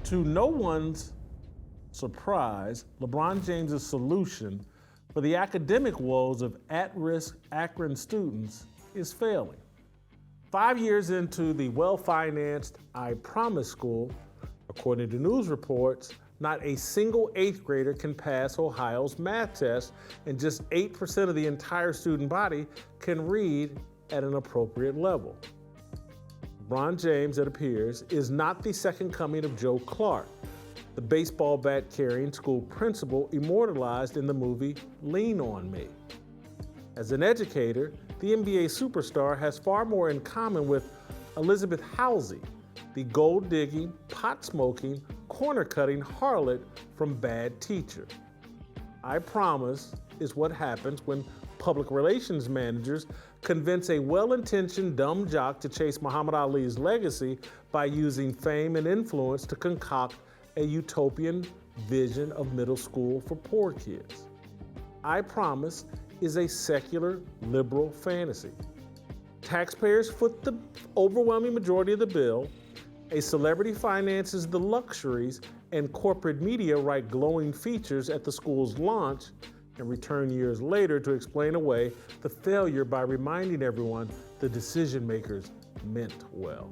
To no one's surprise, LeBron James' solution for the academic woes of at-risk Akron students is failing. 5 years into the well-financed I Promise school, according to news reports, not a single 8th grader can pass Ohio's math test, and just 8% of the entire student body can read at an appropriate level. LeBron James, it appears, is not the second coming of Joe Clark, the baseball bat carrying school principal immortalized in the movie Lean on Me. As an educator, the NBA superstar has far more in common with Elizabeth Housey, the gold-digging, pot-smoking, corner-cutting harlot from Bad Teacher. I Promise is what happens when public relations managers convince a well-intentioned dumb jock to chase Muhammad Ali's legacy by using fame and influence to concoct a utopian vision of middle school for poor kids. I Promise is a secular, liberal fantasy. Taxpayers foot the overwhelming majority of the bill, a celebrity finances the luxuries, and corporate media write glowing features at the school's launch and return years later to explain away the failure by reminding everyone the decision makers meant well.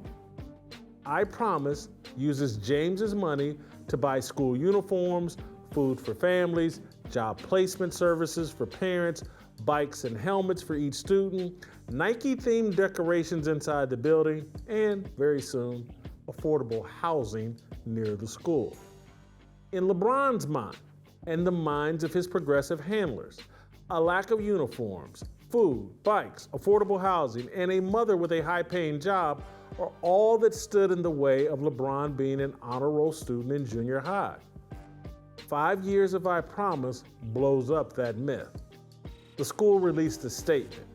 I Promise uses James's money to buy school uniforms, food for families, job placement services for parents, bikes and helmets for each student, Nike-themed decorations inside the building, and very soon, affordable housing near the school. In LeBron's mind, and the minds of his progressive handlers, a lack of uniforms, food, bikes, affordable housing, and a mother with a high-paying job are all that stood in the way of LeBron being an honor roll student in junior high. 5 years of I Promise blows up that myth. The school released a statement.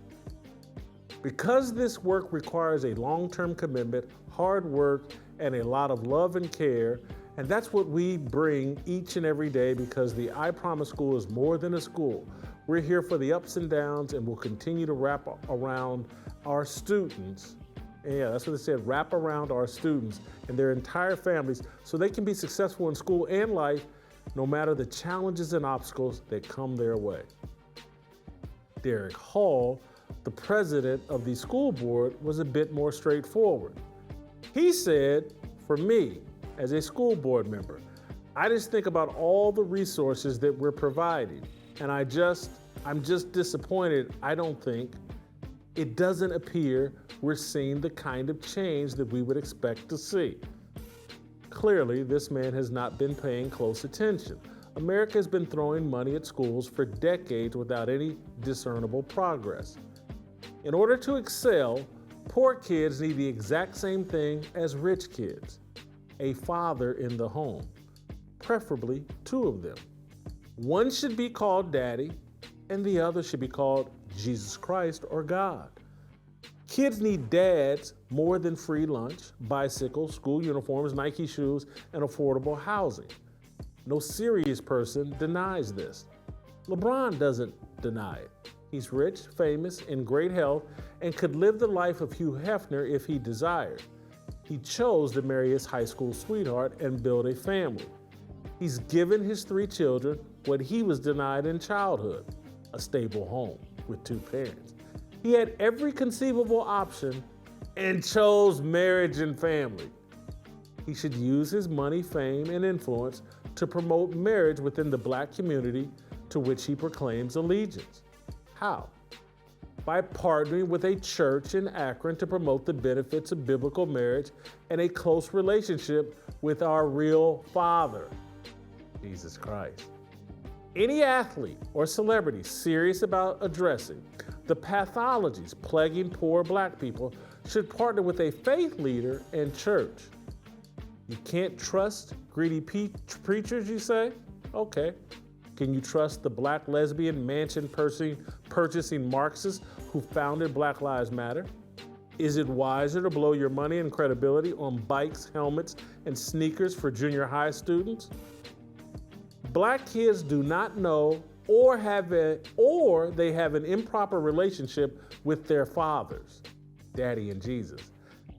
Because this work requires a long-term commitment, hard work, and a lot of love and care, and that's what we bring each and every day, because the I Promise School is more than a school. We're here for the ups and downs, and we'll continue to wrap around our students. And yeah, that's what they said, wrap around our students and their entire families so they can be successful in school and life, no matter the challenges and obstacles that come their way. Derek Hall, the president of the school board, was a bit more straightforward. He said, for me, as a school board member, I just think about all the resources that we're providing, and I'm just disappointed. I don't think it doesn't appear we're seeing the kind of change that we would expect to see. Clearly, this man has not been paying close attention. America has been throwing money at schools for decades without any discernible progress. In order to excel, poor kids need the exact same thing as rich kids: a father in the home, preferably 2 of them. One should be called Daddy, and the other should be called Jesus Christ or God. Kids need dads more than free lunch, bicycles, school uniforms, Nike shoes, and affordable housing. No serious person denies this. LeBron doesn't deny it. He's rich, famous, in great health, and could live the life of Hugh Hefner if he desired. He chose to marry his high school sweetheart and build a family. He's given his 3 children what he was denied in childhood: a stable home with 2 parents. He had every conceivable option and chose marriage and family. He should use his money, fame, and influence to promote marriage within the Black community to which he proclaims allegiance. How? By partnering with a church in Akron to promote the benefits of biblical marriage and a close relationship with our real Father, Jesus Christ. Any athlete or celebrity serious about addressing the pathologies plaguing poor Black people should partner with a faith leader and church. You can't trust greedy preachers, you say? Okay. Can you trust the Black lesbian mansion purchasing Marxists who founded Black Lives Matter? Is it wiser to blow your money and credibility on bikes, helmets, and sneakers for junior high students? Black kids do not know or they have an improper relationship with their fathers, Daddy and Jesus.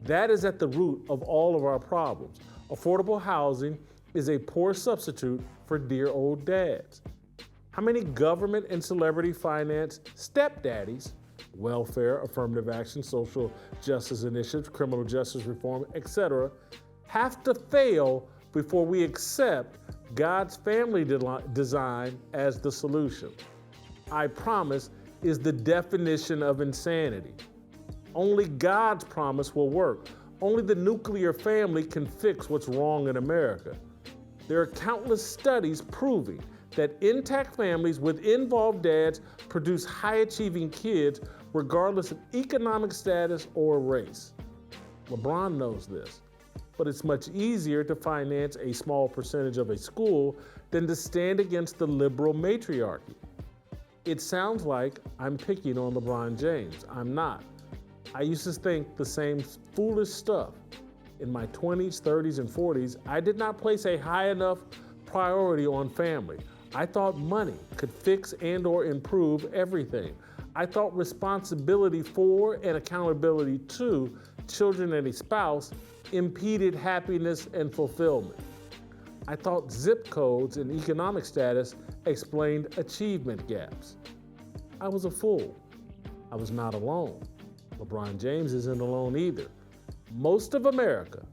That is at the root of all of our problems. Affordable housing is a poor substitute for dear old dads. How many government and celebrity financed stepdaddies, welfare, affirmative action, social justice initiatives, criminal justice reform, etc., have to fail before we accept God's family design as the solution? I promise is the definition of insanity. Only God's promise will work. Only the nuclear family can fix what's wrong in America. There are countless studies proving that intact families with involved dads produce high-achieving kids regardless of economic status or race. LeBron knows this, but it's much easier to finance a small percentage of a school than to stand against the liberal matriarchy. It sounds like I'm picking on LeBron James. I'm not. I used to think the same foolish stuff. In my 20s, 30s, and 40s, I did not place a high enough priority on family. I thought money could fix and or improve everything. I thought responsibility for and accountability to children and a spouse impeded happiness and fulfillment. I thought zip codes and economic status explained achievement gaps. I was a fool. I was not alone. LeBron James isn't alone either. Most of America,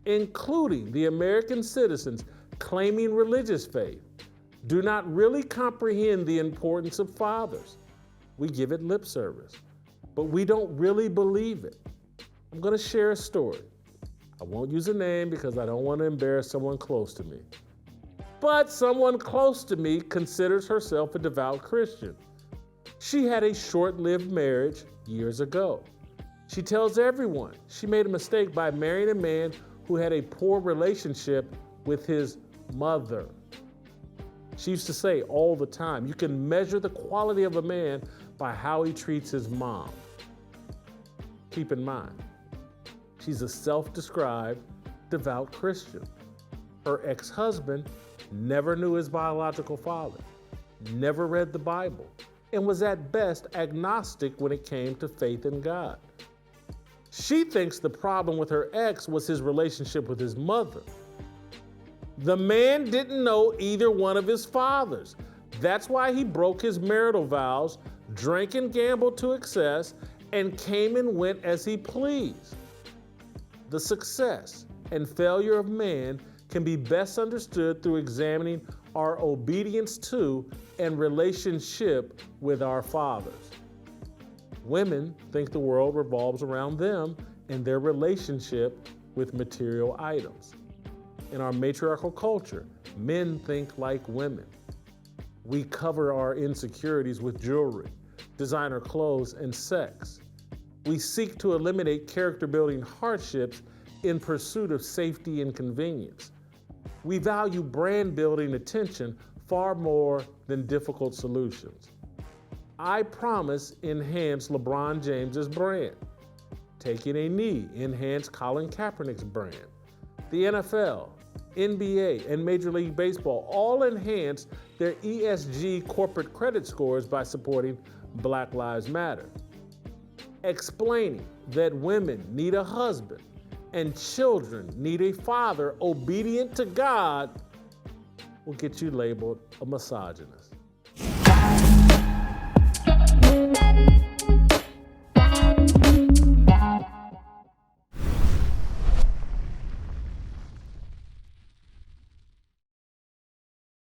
including the American citizens claiming religious faith, do not really comprehend the importance of fathers. We give it lip service, but we don't really believe it. I'm going to share a story. I won't use a name because I don't want to embarrass someone close to me. But someone close to me considers herself a devout Christian. She had a short-lived marriage years ago. She tells everyone she made a mistake by marrying a man who had a poor relationship with his mother. She used to say all the time, you can measure the quality of a man by how he treats his mom. Keep in mind, she's a self-described devout Christian. Her ex-husband never knew his biological father, never read the Bible, and was at best agnostic when it came to faith in God. She thinks the problem with her ex was his relationship with his mother. The man didn't know either one of his fathers. That's why he broke his marital vows, drank and gambled to excess, and came and went as he pleased. The success and failure of man can be best understood through examining our obedience to and relationship with our fathers. Women think the world revolves around them and their relationship with material items. In our matriarchal culture, men think like women. We cover our insecurities with jewelry, designer clothes, and sex. We seek to eliminate character-building hardships in pursuit of safety and convenience. We value brand-building attention far more than difficult solutions. I promise enhance LeBron James's brand. Taking a knee enhance Colin Kaepernick's brand. The NFL, NBA, and Major League Baseball all enhance their ESG corporate credit scores by supporting Black Lives Matter. Explaining that women need a husband and children need a father obedient to God will get you labeled a misogynist.